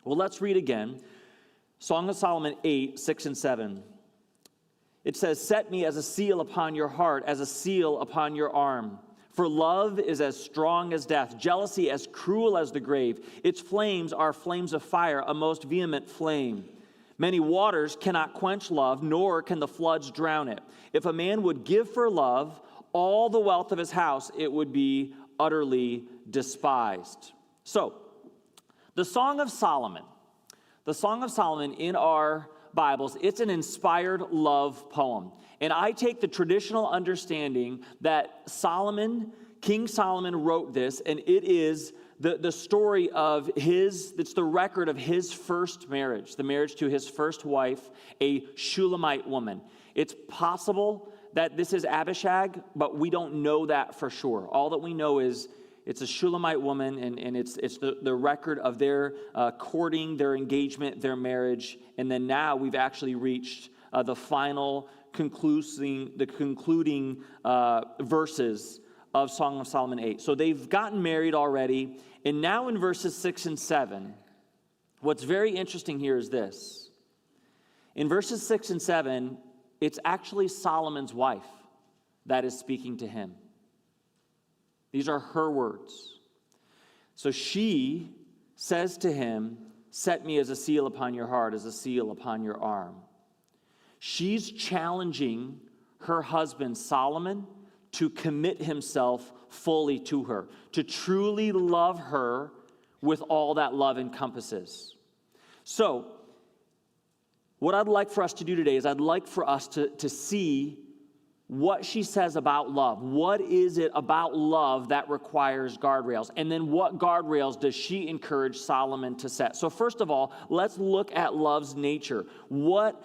Well, let's read again. Song of Solomon 8, 6 and 7. It says, "Set me as a seal upon your heart, as a seal upon your arm. For love is as strong as death, jealousy as cruel as the grave. Its flames are flames of fire, a most vehement flame. Many waters cannot quench love, nor can the floods drown it. If a man would give for love all the wealth of his house, it would be utterly despised." So, the Song of Solomon in our Bibles, it's an inspired love poem. And I take the traditional understanding that King Solomon wrote this, and it is the story of it's the record of his first marriage, the marriage to his first wife, a Shulamite woman. It's possible that this is Abishag, but we don't know that for sure. All that we know is it's a Shulamite woman, and it's the record of their courting, their engagement, their marriage, and then now we've actually reached the concluding verses of Song of Solomon 8. So they've gotten married already, and now in verses 6 and 7, what's very interesting here is this. In verses 6 and 7, it's actually Solomon's wife that is speaking to him. These are her words. So she says to him, "Set me as a seal upon your heart, as a seal upon your arm." She's challenging her husband, Solomon, to commit himself fully to her, to truly love her with all that love encompasses. So, what I'd like for us to do today is I'd like for us to see what she says about love. What is it about love that requires guardrails? And then what guardrails does she encourage Solomon to set? So first of all, let's look at love's nature. What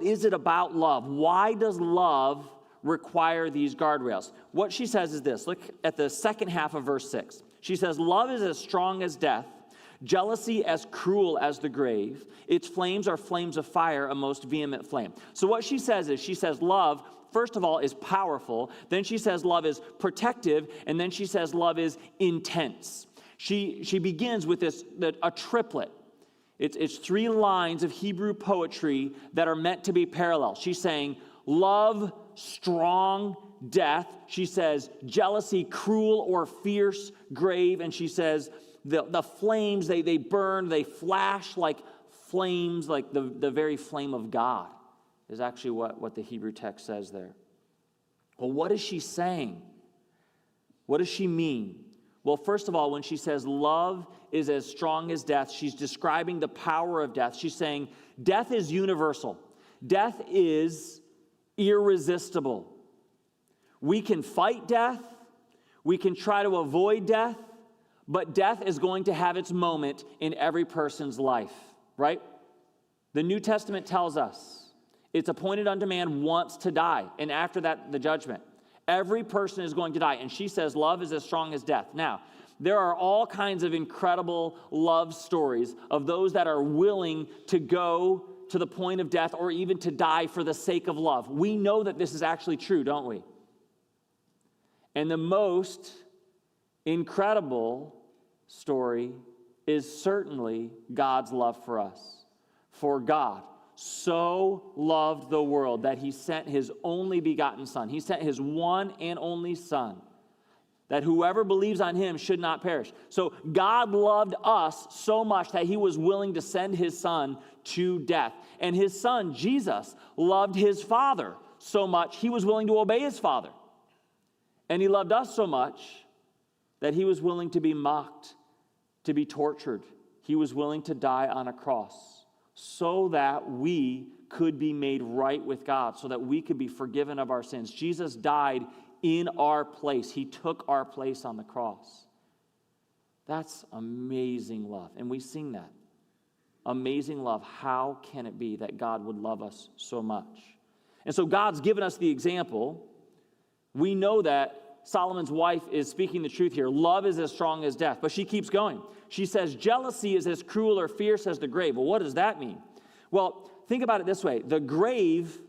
is it about love? Why does love require these guardrails? What she says is this. Look at the second half of verse 6. She says, "Love is as strong as death, jealousy as cruel as the grave. Its flames are flames of fire, a most vehement flame." So what she says is, love, first of all, is powerful. Then she says love is protective. And then she says love is intense. She begins with a triplet. It's 3 lines of Hebrew poetry that are meant to be parallel. She's saying love, strong, death. She says jealousy, cruel or fierce, grave. And she says the flames, they burn, they flash like flames, like the very flame of God is actually what the Hebrew text says there. Well, what is she saying? What does she mean? Well, first of all, when she says love is as strong as death, she's describing the power of death. She's saying death is universal. Death is irresistible. We can fight death. We can try to avoid death. But death is going to have its moment in every person's life, right? The New Testament tells us it's appointed unto man once to die, and after that, the judgment. Every person is going to die, and she says love is as strong as death. Now, there are all kinds of incredible love stories of those that are willing to go to the point of death or even to die for the sake of love. We know that this is actually true, don't we? And the most incredible story is certainly God's love for us. For God so loved the world that he sent his only begotten Son. He sent his one and only Son, that whoever believes on him should not perish. So God loved us so much that he was willing to send his Son to death. And his Son, Jesus, loved his Father so much he was willing to obey his Father. And he loved us so much that he was willing to be mocked, to be tortured. He was willing to die on a cross so that we could be made right with God, so that we could be forgiven of our sins. Jesus died in our place. He took our place on the cross. That's amazing love. And we sing that. Amazing love. How can it be that God would love us so much? And so God's given us the example. We know that Solomon's wife is speaking the truth here. Love is as strong as death. But she keeps going. She says jealousy is as cruel or fierce as the grave. Well, what does that mean? Well, think about it this way. The grave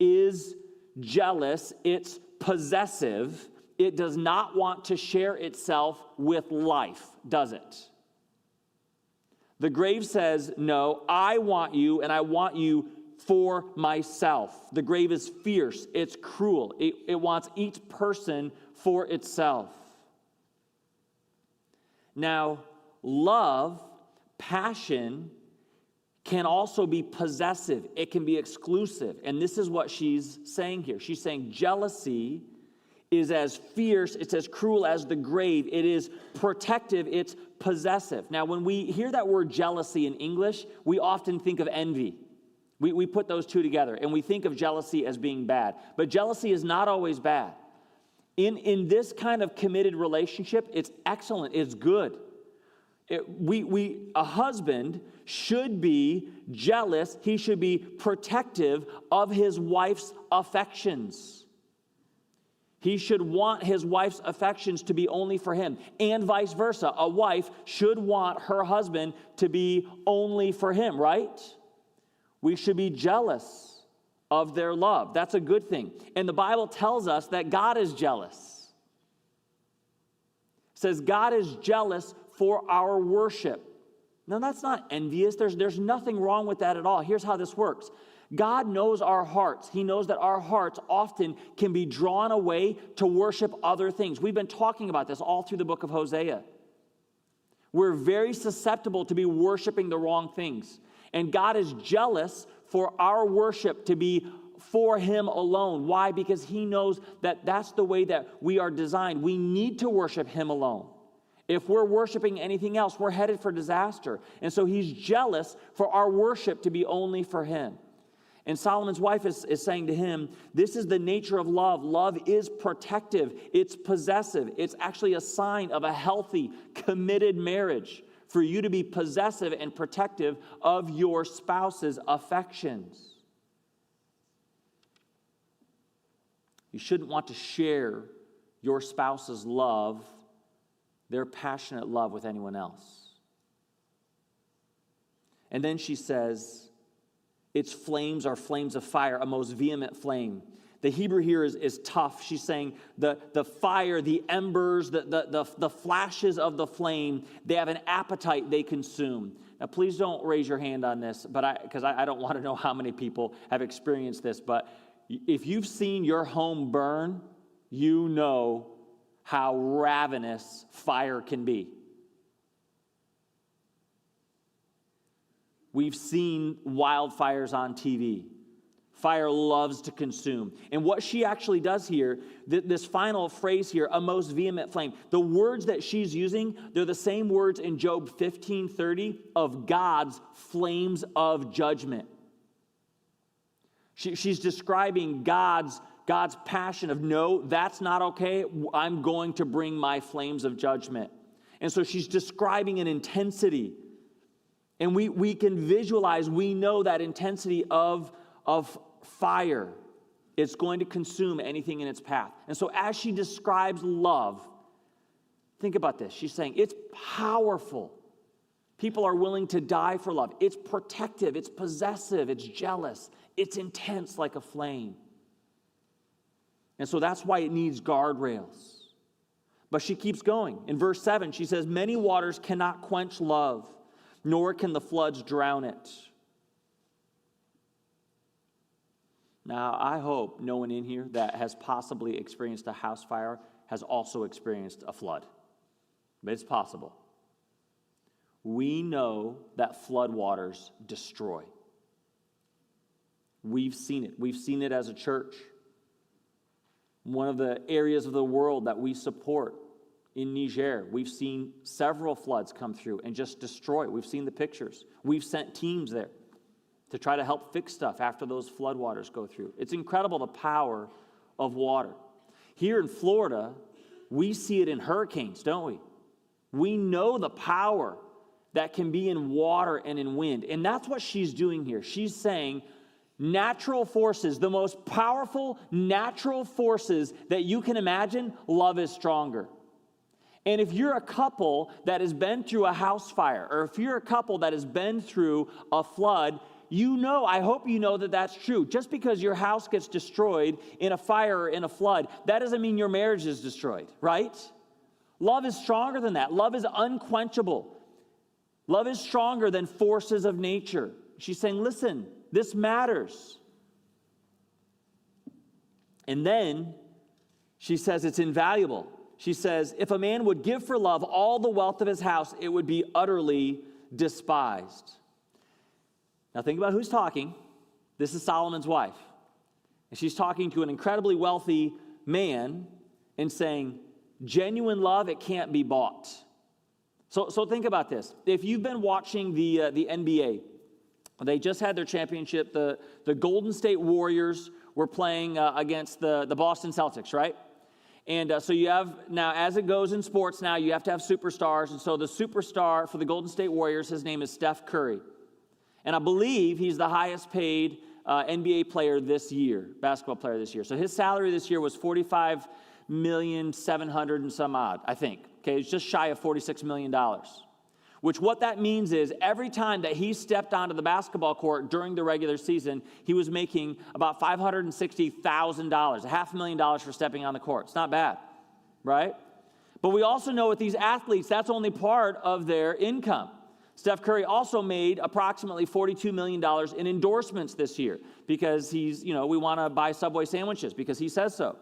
is jealous. It's possessive. It does not want to share itself with life, does it? The grave says, no, I want you, and I want you for myself. The grave is fierce. It's cruel. It wants each person for itself. Now, love, passion, can also be possessive. It can be exclusive. And this is what she's saying here. She's saying jealousy is as fierce, it's as cruel as the grave. It is protective, it's possessive. Now, when we hear that word jealousy in English, we often think of envy. We put those two together, and we think of jealousy as being bad. But jealousy is not always bad. In this kind of committed relationship, it's excellent, it's good. A husband should be jealous, he should be protective of his wife's affections. He should want his wife's affections to be only for him, and vice versa. A wife should want her husband to be only for him, right? We should be jealous of their love. That's a good thing. And the Bible tells us that God is jealous. It says God is jealous for our worship. Now, that's not envious. There's nothing wrong with that at all. Here's how this works. God knows our hearts. He knows that our hearts often can be drawn away to worship other things. We've been talking about this all through the book of Hosea. We're very susceptible to be worshiping the wrong things. And God is jealous for our worship to be for him alone. Why? Because he knows that that's the way that we are designed. We need to worship him alone. If we're worshiping anything else, we're headed for disaster. And so he's jealous for our worship to be only for him. And Solomon's wife is saying to him, this is the nature of love. Love is protective. It's possessive. It's actually a sign of a healthy, committed marriage for you to be possessive and protective of your spouse's affections. You shouldn't want to share your spouse's love, their passionate love, with anyone else. And then she says, its flames are flames of fire, a most vehement flame. The Hebrew here is tough. She's saying the fire, the embers, the flashes of the flame, they have an appetite they consume. Now, please don't raise your hand on this, because I don't want to know how many people have experienced this. But if you've seen your home burn, you know how ravenous fire can be. We've seen wildfires on TV. Fire loves to consume. And what she actually does here, this final phrase here, a most vehement flame, the words that she's using, they're the same words in Job 15:30 of God's flames of judgment. She's describing God's passion of, no, that's not okay. I'm going to bring my flames of judgment. And so she's describing an intensity. And we can visualize, we know that intensity of fire. It's going to consume anything in its path. And so as she describes love, think about this. She's saying it's powerful. People are willing to die for love. It's protective. It's possessive. It's jealous. It's intense like a flame. And so that's why it needs guardrails. But she keeps going. In verse 7, she says, many waters cannot quench love, nor can the floods drown it. Now, I hope no one in here that has possibly experienced a house fire has also experienced a flood. But it's possible. We know that flood waters destroy. We've seen it. We've seen it as a church. One of the areas of the world that we support in Niger, we've seen several floods come through and just destroy. We've seen the pictures. We've sent teams there to try to help fix stuff after those floodwaters go through. It's incredible, the power of water. Here in Florida, we see it in hurricanes, don't we? We know the power that can be in water and in wind. And that's what she's doing here. She's saying natural forces, the most powerful natural forces that you can imagine, love is stronger. And if you're a couple that has been through a house fire, or if you're a couple that has been through a flood, you know, I hope you know that that's true. Just because your house gets destroyed in a fire or in a flood, that doesn't mean your marriage is destroyed, right? Love is stronger than that. Love is unquenchable. Love is stronger than forces of nature. She's saying, listen, this matters. And then she says it's invaluable. She says, if a man would give for love all the wealth of his house, it would be utterly despised. Now think about who's talking. This is Solomon's wife. And she's talking to an incredibly wealthy man and saying, genuine love, it can't be bought. So think about this. If you've been watching the NBA, they just had their championship. The Golden State Warriors were playing against the Boston Celtics, right? And so you have, now as it goes in sports now, you have to have superstars. And so the superstar for the Golden State Warriors, his name is Steph Curry. And I believe he's the highest paid NBA player this year, basketball player this year. So his salary this year was $45,700,000 and some odd, I think. Okay, it's just shy of $46 million. Which what that means is every time that he stepped onto the basketball court during the regular season, he was making about $560,000, $500,000 for stepping on the court. It's not bad, right? But we also know with these athletes, that's only part of their income. Steph Curry also made approximately $42 million in endorsements this year because we want to buy Subway sandwiches because he says so.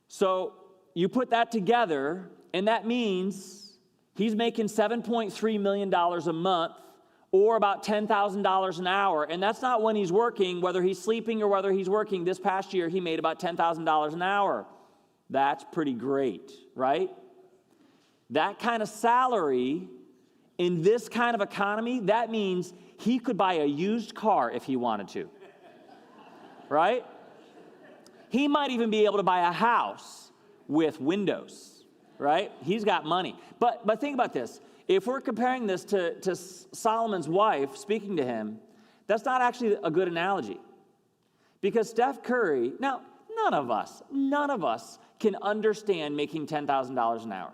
So you put that together, and that means he's making $7.3 million a month or about $10,000 an hour. And that's not when he's working, whether he's sleeping or whether he's working. This past year, he made about $10,000 an hour. That's pretty great, right? That kind of salary in this kind of economy, that means he could buy a used car if he wanted to, right? He might even be able to buy a house with windows, right? He's got money. But think about this. If we're comparing this to Solomon's wife speaking to him, that's not actually a good analogy. Because Steph Curry, now, none of us can understand making $10,000 an hour.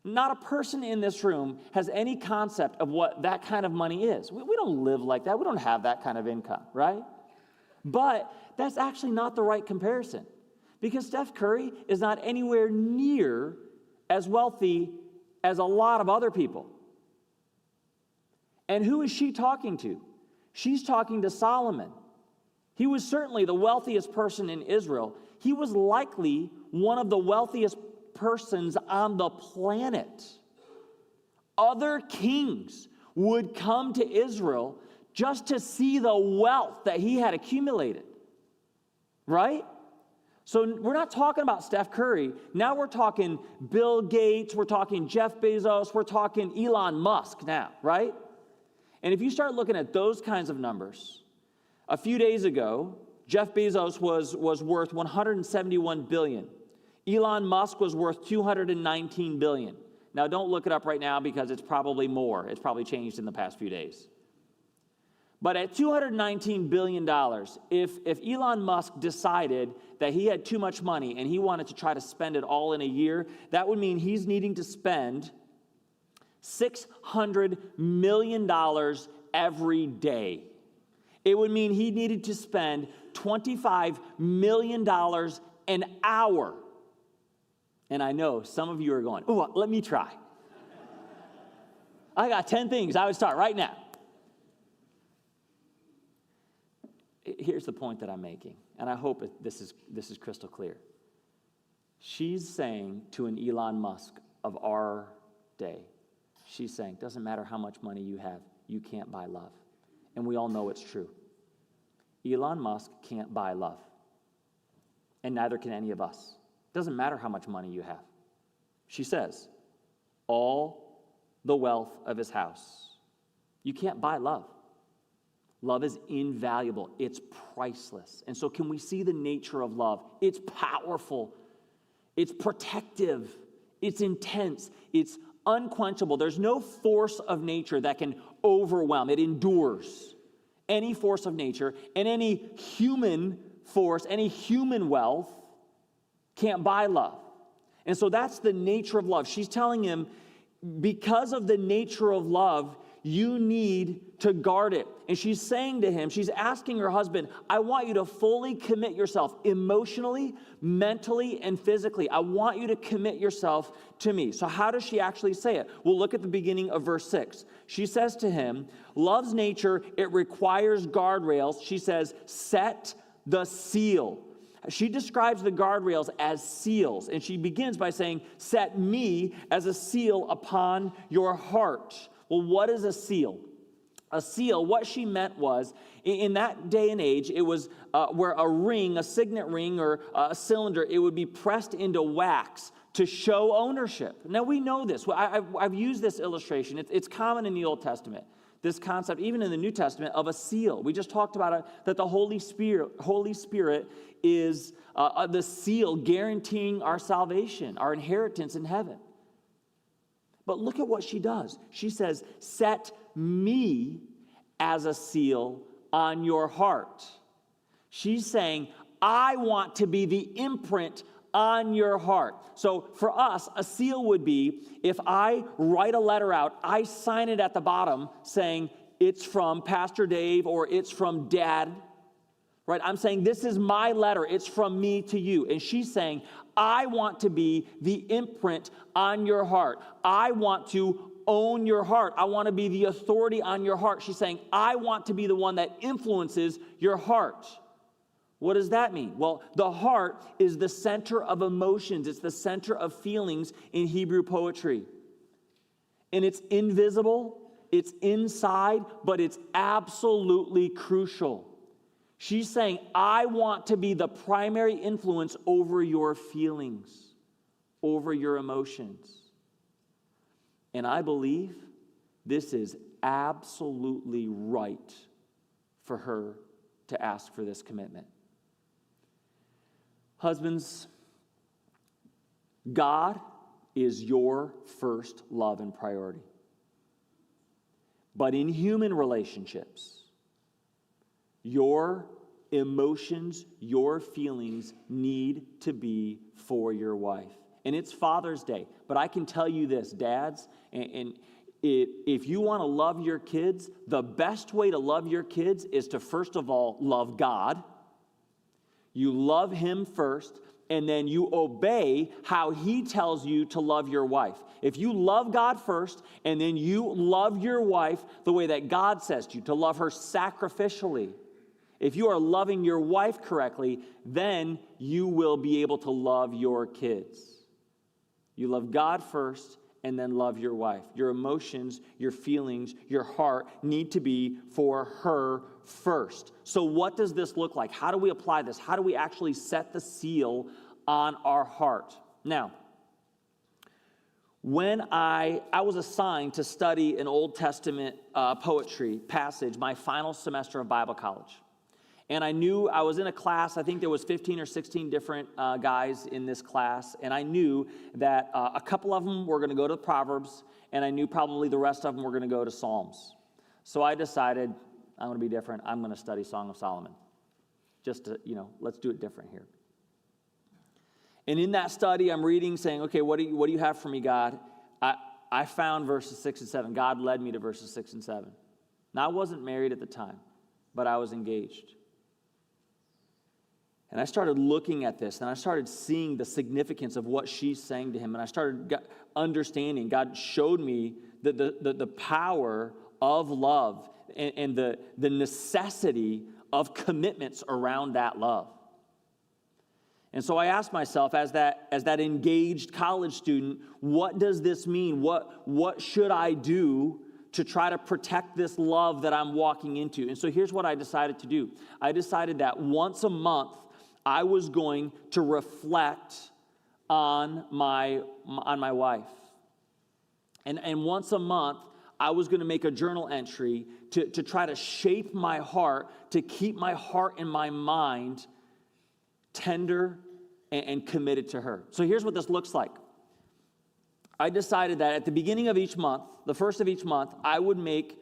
Not a person in this room has any concept of what that kind of money is. We don't live like that. We don't have that kind of income, right? But that's actually not the right comparison because Steph Curry is not anywhere near as wealthy as a lot of other people. And who is she talking to? She's talking to Solomon. He was certainly the wealthiest person in Israel. He was likely one of the wealthiest persons on the planet. Other kings would come to Israel just to see the wealth that he had accumulated, right? So we're not talking about Steph Curry. Now we're talking Bill Gates, we're talking Jeff Bezos, we're talking Elon Musk now, right? And if you start looking at those kinds of numbers, a few days ago, Jeff Bezos was worth $171 billion. Elon Musk was worth $219 billion. Now, don't look it up right now because it's probably more. It's probably changed in the past few days. But at $219 billion, if Elon Musk decided that he had too much money and he wanted to try to spend it all in a year, that would mean he's needing to spend $600 million every day. It would mean he needed to spend $25 million an hour. And I know some of you are going, oh, let me try. I got 10 things I would start right now. Here's the point that I'm making, and I hope this is crystal clear. She's saying to an Elon Musk of our day, she's saying, doesn't matter how much money you have, you can't buy love. And we all know it's true. Elon Musk can't buy love, and neither can any of us. Doesn't matter how much money you have. She says, all the wealth of his house. You can't buy love. Love is invaluable. It's priceless. And so can we see the nature of love? It's powerful. It's protective. It's intense. It's unquenchable. There's no force of nature that can overwhelm. It endures. Any force of nature and any human force, any human wealth can't buy love. And so that's the nature of love. She's telling him, because of the nature of love, you need to guard it. And she's saying to him, she's asking her husband, I want you to fully commit yourself emotionally, mentally, and physically. I want you to commit yourself to me. So how does she actually say it? We'll look at the beginning of verse 6. She says to him, love's nature, it requires guardrails. She says, set the seal. She describes the guardrails as seals, and she begins by saying, set me as a seal upon your heart. Well, what is a seal? A seal, what she meant was, in that day and age, it was where a ring, a signet ring or a cylinder, it would be pressed into wax to show ownership. Now, we know this. I've used this illustration. It's common in the Old Testament. This concept, even in the New Testament, of a seal. We just talked about it, that the Holy Spirit is the seal guaranteeing our salvation, our inheritance in heaven. But look at what she does. She says, set me as a seal on your heart. She's saying, I want to be the imprint on your heart. So for us, a seal would be, if I write a letter out, I sign it at the bottom saying, it's from Pastor Dave or it's from Dad. Right? I'm saying, this is my letter. It's from me to you. And she's saying, I want to be the imprint on your heart. I want to own your heart. I want to be the authority on your heart. She's saying, I want to be the one that influences your heart. What does that mean? Well, the heart is the center of emotions. It's the center of feelings in Hebrew poetry. And it's invisible, it's inside, but it's absolutely crucial. She's saying, I want to be the primary influence over your feelings, over your emotions. And I believe this is absolutely right for her to ask for this commitment. Husbands, God is your first love and priority. But in human relationships, your emotions, your feelings need to be for your wife. And it's Father's Day, but I can tell you this, dads, and if you want to love your kids, the best way to love your kids is to first of all love God. You love him first, and then you obey how he tells you to love your wife. If you love God first, and then you love your wife the way that God says to love her sacrificially, if you are loving your wife correctly, then you will be able to love your kids. You love God first, and then love your wife. Your emotions, your feelings, your heart need to be for her first. So what does this look like? How do we apply this? How do we actually set the seal on our heart? Now, when I was assigned to study an Old Testament poetry passage my final semester of Bible college. And I knew I was in a class, I think there was 15 or 16 different guys in this class, and I knew that a couple of them were going to go to Proverbs, and I knew probably the rest of them were going to go to Psalms. So I decided, I'm going to be different. I'm going to study Song of Solomon. Just to, let's do it different here. And in that study, I'm reading, saying, okay, what do you have for me, God? I found verses 6 and 7. God led me to verses 6 and 7. Now, I wasn't married at the time, but I was engaged. And I started looking at this, and I started seeing the significance of what she's saying to him, and I started understanding. God showed me the power of love and the necessity of commitments around that love. And so I asked myself, as that engaged college student, what does this mean? What should I do to try to protect this love that I'm walking into? And so here's what I decided to do. I decided that once a month, I was going to reflect on my wife. And once a month, I was going to make a journal entry to try to shape my heart, to keep my heart and my mind tender and committed to her. So here's what this looks like. I decided that at the beginning of each month, the first of each month, I would make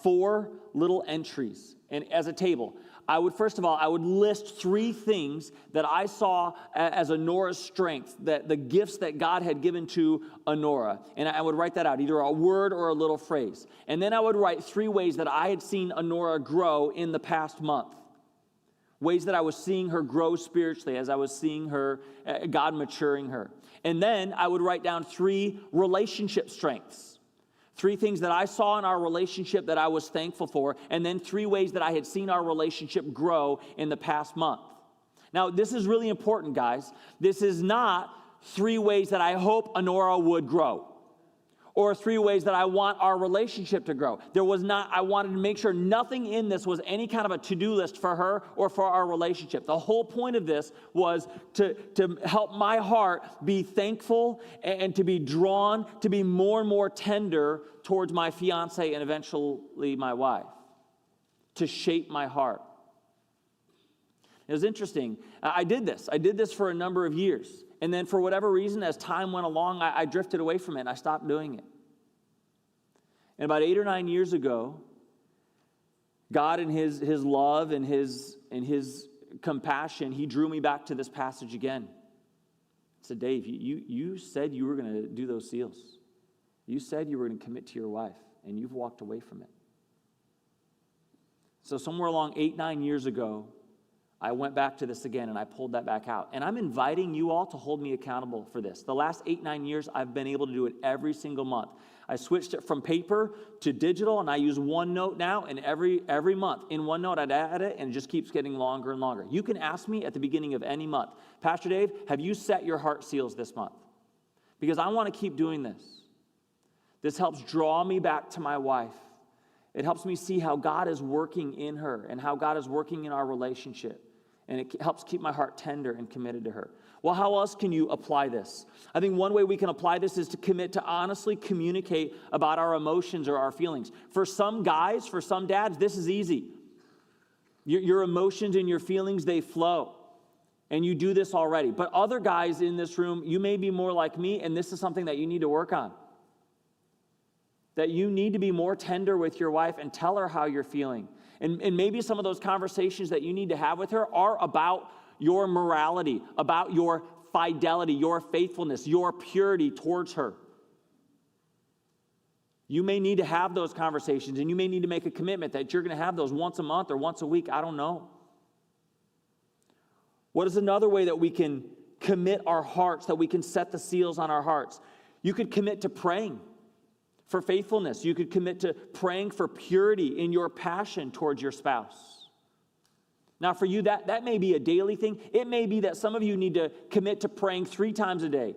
4 little entries and as a table. I would, first of all, I would list 3 things that I saw as Anora's strength, that the gifts that God had given to Anora. And I would write that out, either a word or a little phrase. And then I would write 3 ways that I had seen Anora grow in the past month. Ways that I was seeing her grow spiritually, as I was seeing her, God maturing her. And then I would write down 3 relationship strengths. 3 things that I saw in our relationship that I was thankful for, and then 3 ways that I had seen our relationship grow in the past month. Now, this is really important, guys. This is not 3 ways that I hope Anora would grow, or 3 ways that I want our relationship to grow. I wanted to make sure nothing in this was any kind of a to-do list for her or for our relationship. The whole point of this was to help my heart be thankful and to be drawn to be more and more tender towards my fiance and eventually my wife, to shape my heart. It was interesting. I did this for a number of years. And then for whatever reason, as time went along, I drifted away from it and I stopped doing it. And about 8 or 9 years ago, God in his love and his compassion, he drew me back to this passage again. He said, Dave, you said you were going to do those seals. You said you were going to commit to your wife, and you've walked away from it. So somewhere along 8, 9 years ago, I went back to this again, and I pulled that back out. And I'm inviting you all to hold me accountable for this. The last 8, 9 years, I've been able to do it every single month. I switched it from paper to digital, and I use OneNote now, and every month in OneNote, I'd add it, and it just keeps getting longer and longer. You can ask me at the beginning of any month, Pastor Dave, have you set your heart seals this month? Because I want to keep doing this. This helps draw me back to my wife. It helps me see how God is working in her and how God is working in our relationship. And it helps keep my heart tender and committed to her. Well, how else can you apply this? I think one way we can apply this is to commit to honestly communicate about our emotions or our feelings. For some guys, for some dads, this is easy. Your emotions and your feelings, they flow. And you do this already. But other guys in this room, you may be more like me, and this is something that you need to work on. That you need to be more tender with your wife and tell her how you're feeling. And maybe some of those conversations that you need to have with her are about your morality, about your fidelity, your faithfulness, your purity towards her. You may need to have those conversations, and you may need to make a commitment that you're going to have those once a month or once a week. I don't know. What is another way that we can commit our hearts, that we can set the seals on our hearts? You could commit to praying for faithfulness. You could commit to praying for purity in your passion towards your spouse. Now, for you, that may be a daily thing. It may be that some of you need to commit to praying 3 times a day.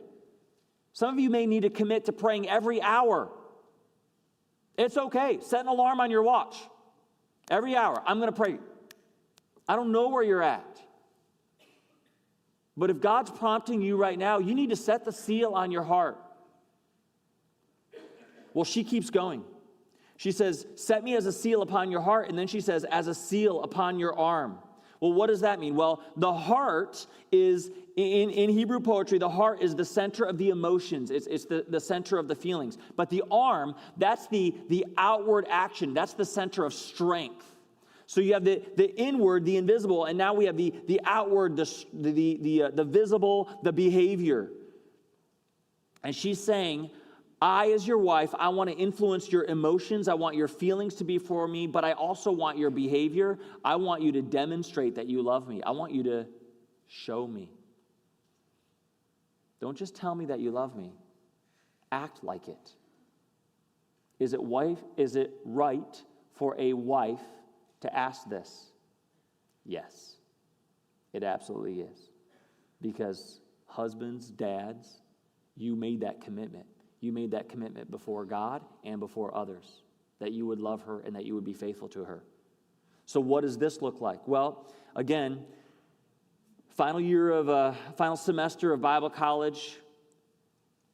Some of you may need to commit to praying every hour. It's okay. Set an alarm on your watch. Every hour, I'm going to pray. I don't know where you're at. But if God's prompting you right now, you need to set the seal on your heart. Well, she keeps going. She says, set me as a seal upon your heart. And then she says, as a seal upon your arm. Well, what does that mean? Well, the heart is, in Hebrew poetry, the heart is the center of the emotions. It's the center of the feelings. But the arm, that's the outward action. That's the center of strength. So you have the inward, the invisible, and now we have the outward, the visible, the behavior. And she's saying, I, as your wife, I want to influence your emotions. I want your feelings to be for me, but I also want your behavior. I want you to demonstrate that you love me. I want you to show me. Don't just tell me that you love me. Act like it. Is it right for a wife to ask this? Yes, it absolutely is. Because husbands, dads, you made that commitment. You made that commitment before God and before others, that you would love her and that you would be faithful to her. So what does this look like? Well, again, final semester of Bible college.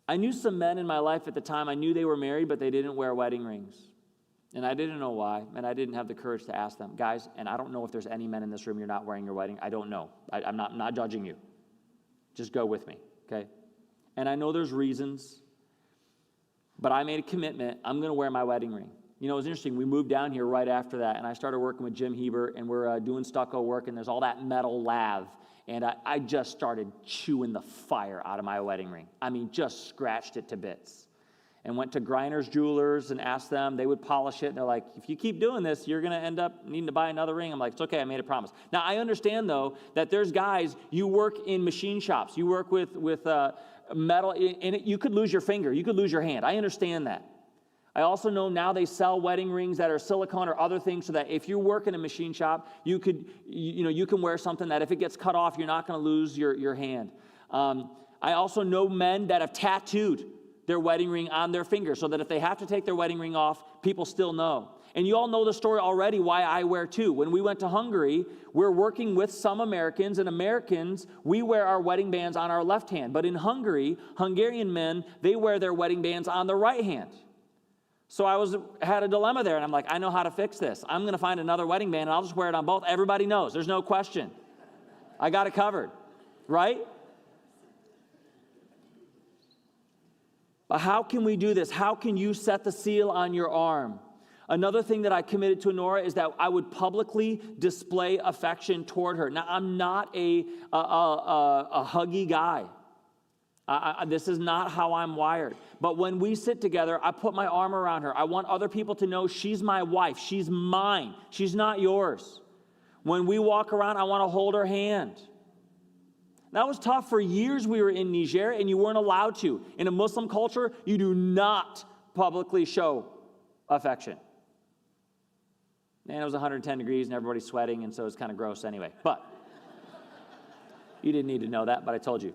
I knew some men in my life at the time. I knew they were married, but they didn't wear wedding rings. And I didn't know why, and I didn't have the courage to ask them. Guys, and I don't know if there's any men in this room you're not wearing your wedding. I don't know. I'm not judging you. Just go with me, okay? And I know there's reasons. But I made a commitment, I'm going to wear my wedding ring. You know, it was interesting. We moved down here right after that, and I started working with Jim Hebert, and we're doing stucco work, and there's all that metal lath. And I just started chewing the fire out of my wedding ring. I mean, just scratched it to bits. And went to Griner's Jewelers and asked them. They would polish it, and they're like, if you keep doing this, you're going to end up needing to buy another ring. I'm like, it's okay, I made a promise. Now, I understand, though, that there's guys, you work in machine shops. You work with metal, and you could lose your finger. You could lose your hand. I understand that. I also know now they sell wedding rings that are silicone or other things so that if you work in a machine shop, you can wear something that if it gets cut off, you're not going to lose your hand. I also know men that have tattooed their wedding ring on their finger so that if they have to take their wedding ring off, people still know. And you all know the story already why I wear two. When we went to Hungary, we're working with some Americans, and Americans, we wear our wedding bands on our left hand. But in Hungary, Hungarian men, they wear their wedding bands on the right hand. So I had a dilemma there, and I'm like, I know how to fix this. I'm going to find another wedding band, and I'll just wear it on both. Everybody knows. There's no question. I got it covered, right? But how can we do this? How can you set the seal on your arm? Another thing that I committed to Nora is that I would publicly display affection toward her. Now, I'm not a huggy guy. This is not how I'm wired. But when we sit together, I put my arm around her. I want other people to know she's my wife. She's mine. She's not yours. When we walk around, I want to hold her hand. That was tough. For years we were in Niger, and you weren't allowed to. In a Muslim culture, you do not publicly show affection. And it was 110 degrees, and everybody's sweating, and so it's kind of gross anyway. But you didn't need to know that, but I told you.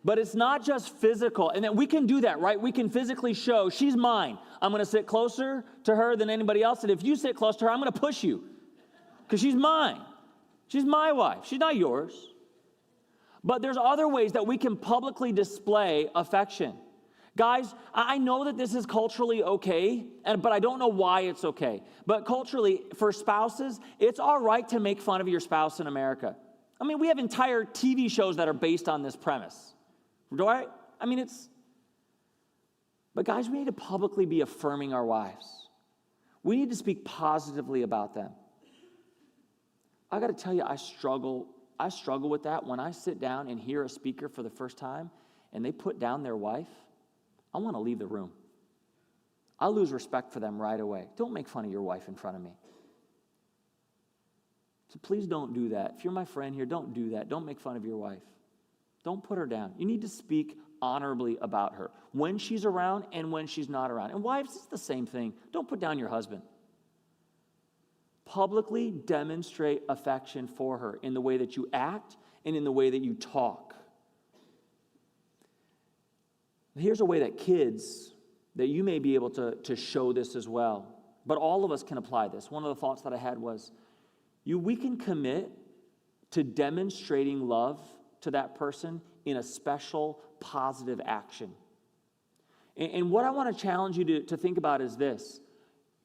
But it's not just physical. And then we can do that, right? We can physically show, she's mine. I'm going to sit closer to her than anybody else. And if you sit close to her, I'm going to push you. Because she's mine. She's my wife. She's not yours. But there's other ways that we can publicly display affection. Guys, I know that this is culturally okay, but I don't know why it's okay. But culturally, for spouses, it's all right to make fun of your spouse in America. I mean, we have entire TV shows that are based on this premise. Right? I mean, but guys, we need to publicly be affirming our wives. We need to speak positively about them. I got to tell you, I struggle with that. When I sit down and hear a speaker for the first time and they put down their wife, I want to leave the room. I lose respect for them right away. Don't make fun of your wife in front of me. So please don't do that. If you're my friend here, don't do that. Don't make fun of your wife. Don't put her down. You need to speak honorably about her when she's around and when she's not around. And wives, it's the same thing. Don't put down your husband. Publicly demonstrate affection for her in the way that you act and in the way that you talk. Here's a way that kids, that you may be able to show this as well. But all of us can apply this. One of the thoughts that I had was, we can commit to demonstrating love to that person in a special positive action. And what I want to challenge you to think about is this.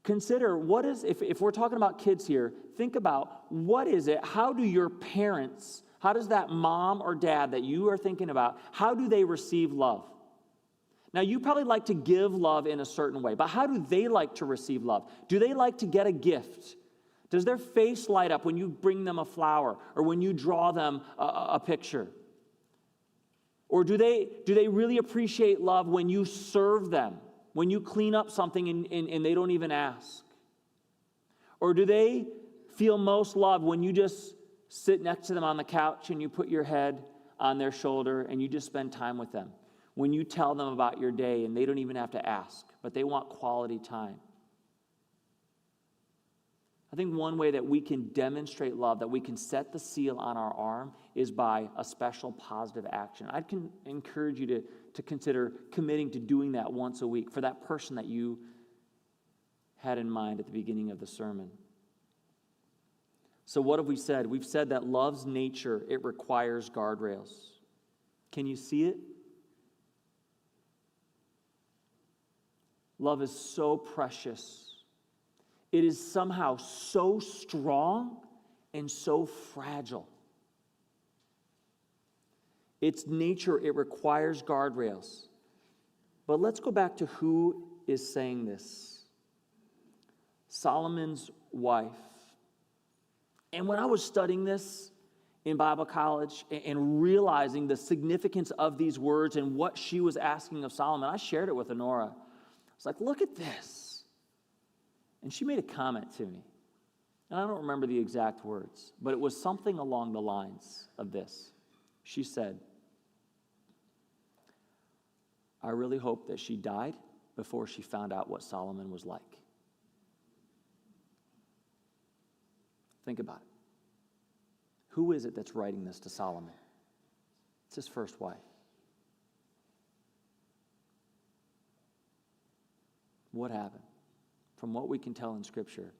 Consider if we're talking about kids here, think about what is it, how do your parents, how does that mom or dad that you are thinking about, how do they receive love? Now, you probably like to give love in a certain way, but how do they like to receive love? Do they like to get a gift? Does their face light up when you bring them a flower or when you draw them a picture? Or do they really appreciate love when you serve them, when you clean up something and they don't even ask? Or do they feel most loved when you just sit next to them on the couch and you put your head on their shoulder and you just spend time with them? When you tell them about your day and they don't even have to ask, but they want quality time. I think one way that we can demonstrate love, that we can set the seal on our arm, is by a special positive action. I can encourage you to consider committing to doing that once a week for that person that you had in mind at the beginning of the sermon. So what have we said? We've said that love's nature, it requires guardrails. Can you see it? Love is so precious. It is somehow so strong and so fragile. Its nature, it requires guardrails. But let's go back to who is saying this. Solomon's wife. And when I was studying this in Bible college and realizing the significance of these words and what she was asking of Solomon, I shared it with Honora. I was like, look at this. And she made a comment to me. And I don't remember the exact words, but it was something along the lines of this. She said, I really hope that she died before she found out what Solomon was like. Think about it. Who is it that's writing this to Solomon? It's his first wife. What happened? From what we can tell in Scripture,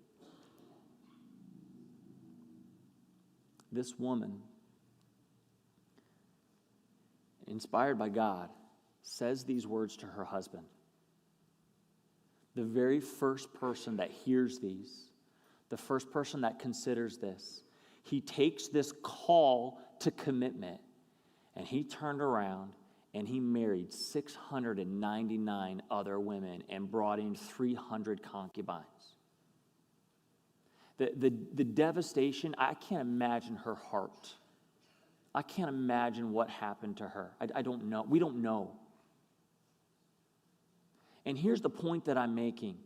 this woman, inspired by God, says these words to her husband. The very first person that hears these, the first person that considers this, he takes this call to commitment, and he turned around and he married 699 other women and brought in 300 concubines. The devastation, I can't imagine her heart. I can't imagine what happened to her. I don't know. We don't know. And here's the point that I'm making.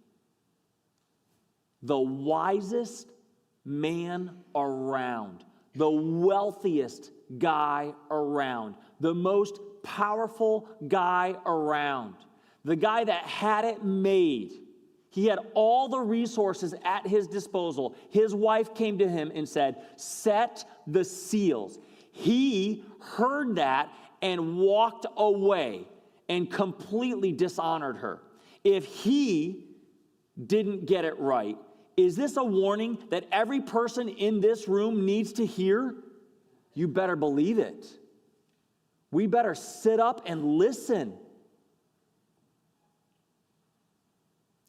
The wisest man around, the wealthiest guy around, the most powerful guy around, the guy that had it made. He had all the resources at his disposal. His wife came to him and said, set the seals. He heard that and walked away and completely dishonored her. If he didn't get it right, is this a warning that every person in this room needs to hear? You better believe it. We better sit up and listen.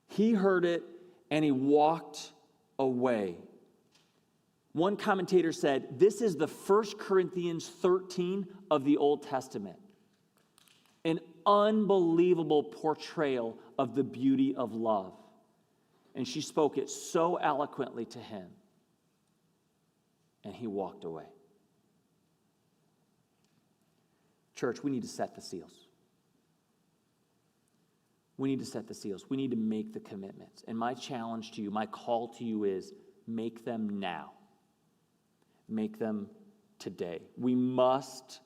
He heard it and he walked away. One commentator said, this is the 1 Corinthians 13 of the Old Testament. An unbelievable portrayal of the beauty of love. And she spoke it so eloquently to him. And he walked away. Church, we need to set the seals. We need to set the seals. We need to make the commitments. And my challenge to you, my call to you is make them now. Make them today. We must,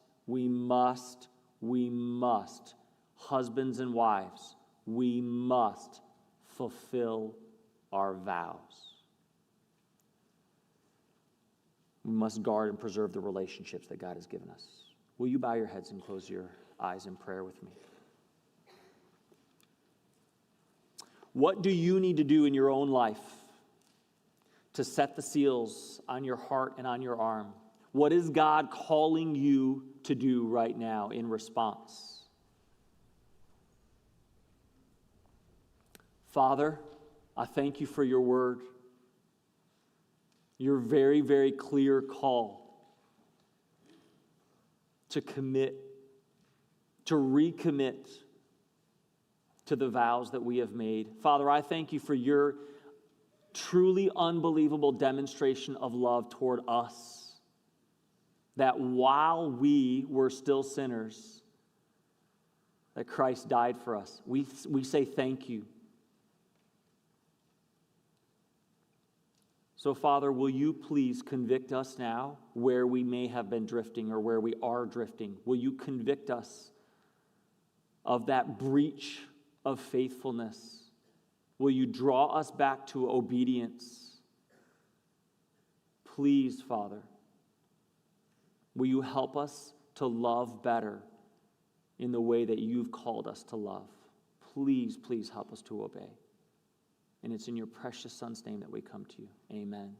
husbands and wives, we must fulfill our vows. We must guard and preserve the relationships that God has given us. Will you bow your heads and close your eyes in prayer with me? What do you need to do in your own life to set the seals on your heart and on your arm? What is God calling you to do right now in response? Father, I thank you for your word, your very, very clear call to commit, to recommit to the vows that we have made. Father, I thank you for your truly unbelievable demonstration of love toward us, that while we were still sinners, that Christ died for us. We say thank you. So, Father, will you please convict us now where we may have been drifting or where we are drifting? Will you convict us of that breach of faithfulness? Will you draw us back to obedience? Please, Father, will you help us to love better in the way that you've called us to love? Please, please help us to obey. And it's in your precious Son's name that we come to you. Amen.